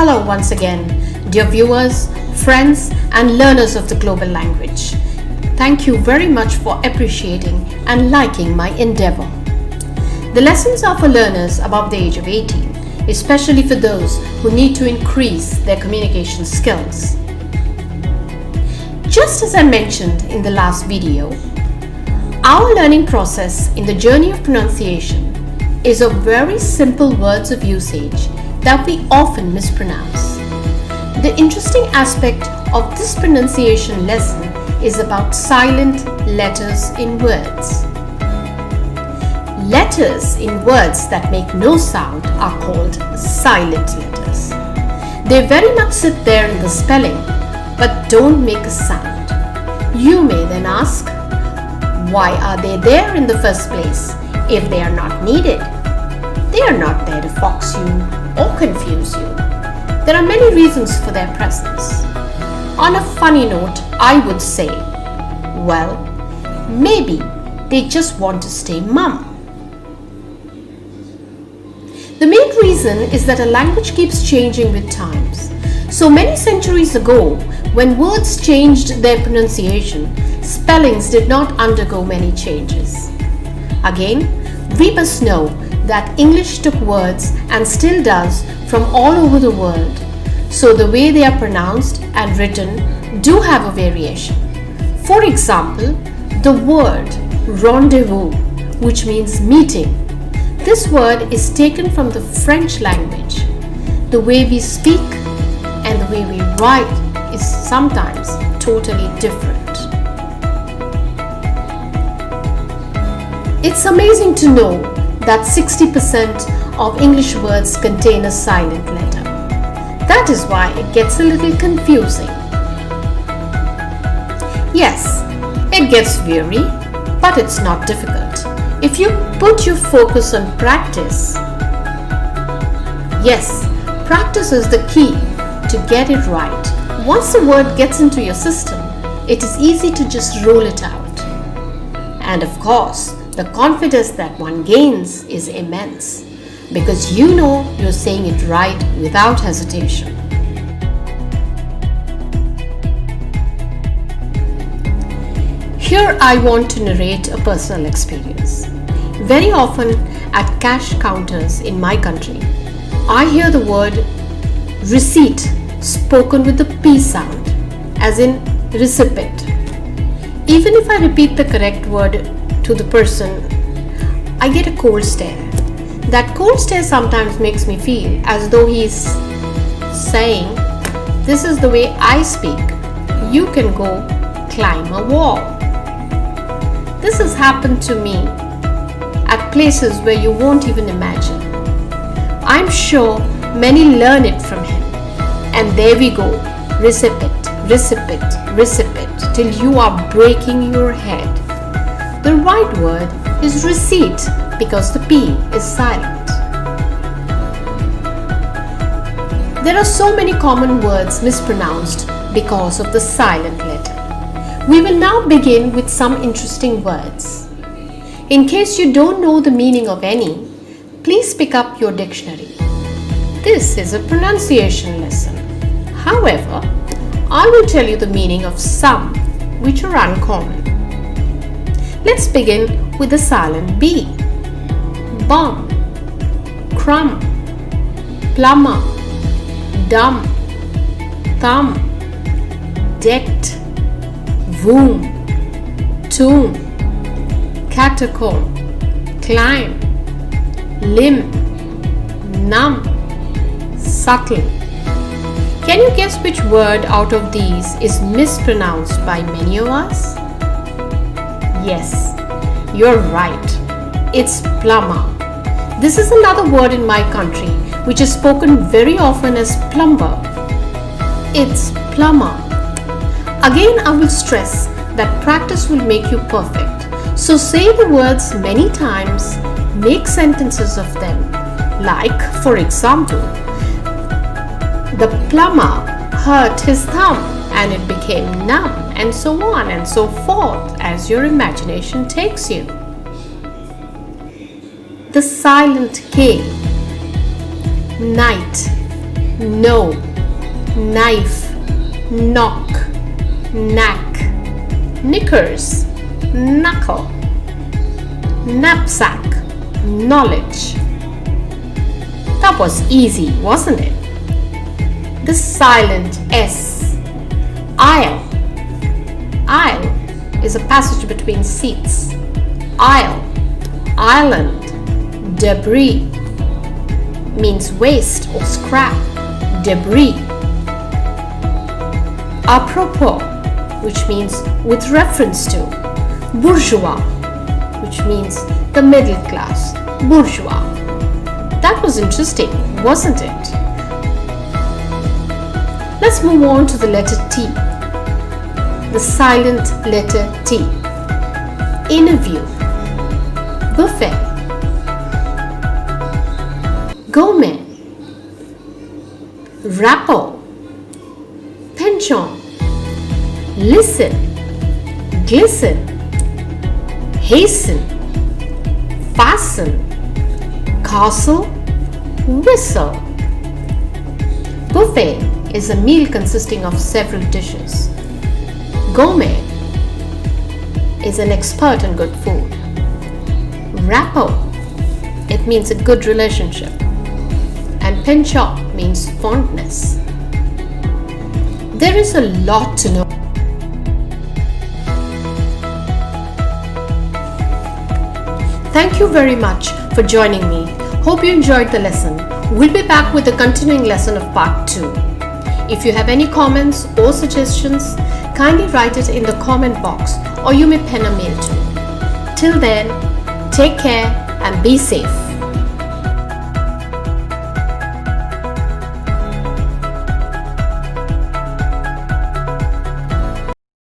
Hello once again, dear viewers, friends and learners of the global language. Thank you very much for appreciating and liking my endeavor. The lessons are for learners above the age of 18, especially for those who need to increase their communication skills. Just as I mentioned in the last video, our learning process in the journey of pronunciation is of very simple words of usage that we often mispronounce. The interesting aspect of this pronunciation lesson is about silent letters in words. Letters in words that make no sound are called silent letters. They very much sit there in the spelling but don't make a sound. You may then ask, why are they there in the first place if they are not needed? They are not there to fox you or confuse you. There are many reasons for their presence. On a funny note, I would say, well, maybe they just want to stay mum. The main reason is that a language keeps changing with times. So many centuries ago, when words changed their pronunciation, spellings did not undergo many changes. Again, we must know that English took words and still does from all over the world. So the way they are pronounced and written do have a variation. For example, the word rendezvous, which means meeting. This word is taken from the French language. The way we speak and the way we write is sometimes totally different. It's amazing to know that 60% of English words contain a silent letter. That is why it gets a little confusing. Yes, it gets weary, but it's not difficult. If you put your focus on practice, yes, practice is the key to get it right. Once the word gets into your system, it is easy to just roll it out. And of course, the confidence that one gains is immense because you know you're saying it right without hesitation. Here I want to narrate a personal experience. Very often at cash counters in my country, I hear the word receipt spoken with the P sound, as in recipient. Even if I repeat the correct word to the person, I get a cold stare. That cold stare sometimes makes me feel as though he's saying, this is the way I speak. You can go climb a wall. This has happened to me at places where you won't even imagine. I'm sure many learn it from him. And there we go, recipient, till you are breaking your head. The right word is receipt because the P is silent. There are so many common words mispronounced because of the silent letter. We will now begin with some interesting words. In case you don't know the meaning of any, please pick up your dictionary. This is a pronunciation lesson. However, I will tell you the meaning of some which are uncommon. Let's begin with the silent B. Bomb, crumb, plumber, dumb, thumb, decked, womb, tomb, catacomb, climb, limb, numb, subtle. Can you guess which word out of these is mispronounced by many of us? Yes, you're right. It's plumber. This is another word in my country which is spoken very often as plumber. It's plumber. Again, I will stress that practice will make you perfect. So say the words many times, make sentences of them. Like, for example, the plumber hurt his thumb and it became numb, and so on and so forth as your imagination takes you. The silent K. Night, no, knife, knock, knack, knickers, knuckle, knapsack, knowledge. That was easy, wasn't it? The silent S. Aisle. Aisle is a passage between seats. Isle, island, debris means waste or scrap, debris. Apropos, which means with reference to. Bourgeois, which means the middle class, bourgeois. That was interesting, wasn't it? Let's move on to the letter T. The silent letter T. Interview, buffet, gourmet, rapport, penchant, listen, glisten, hasten, fasten, castle, whistle. Buffet is a meal consisting of several dishes. Gourmet is an expert in good food. Rapport, it means a good relationship. And penchant means fondness. There is a lot to know. Thank you very much for joining me. Hope you enjoyed the lesson. We'll be back with the continuing lesson of part 2. If you have any comments or suggestions, kindly write it in the comment box or you may pen a mail to me. Till then, take care and be safe.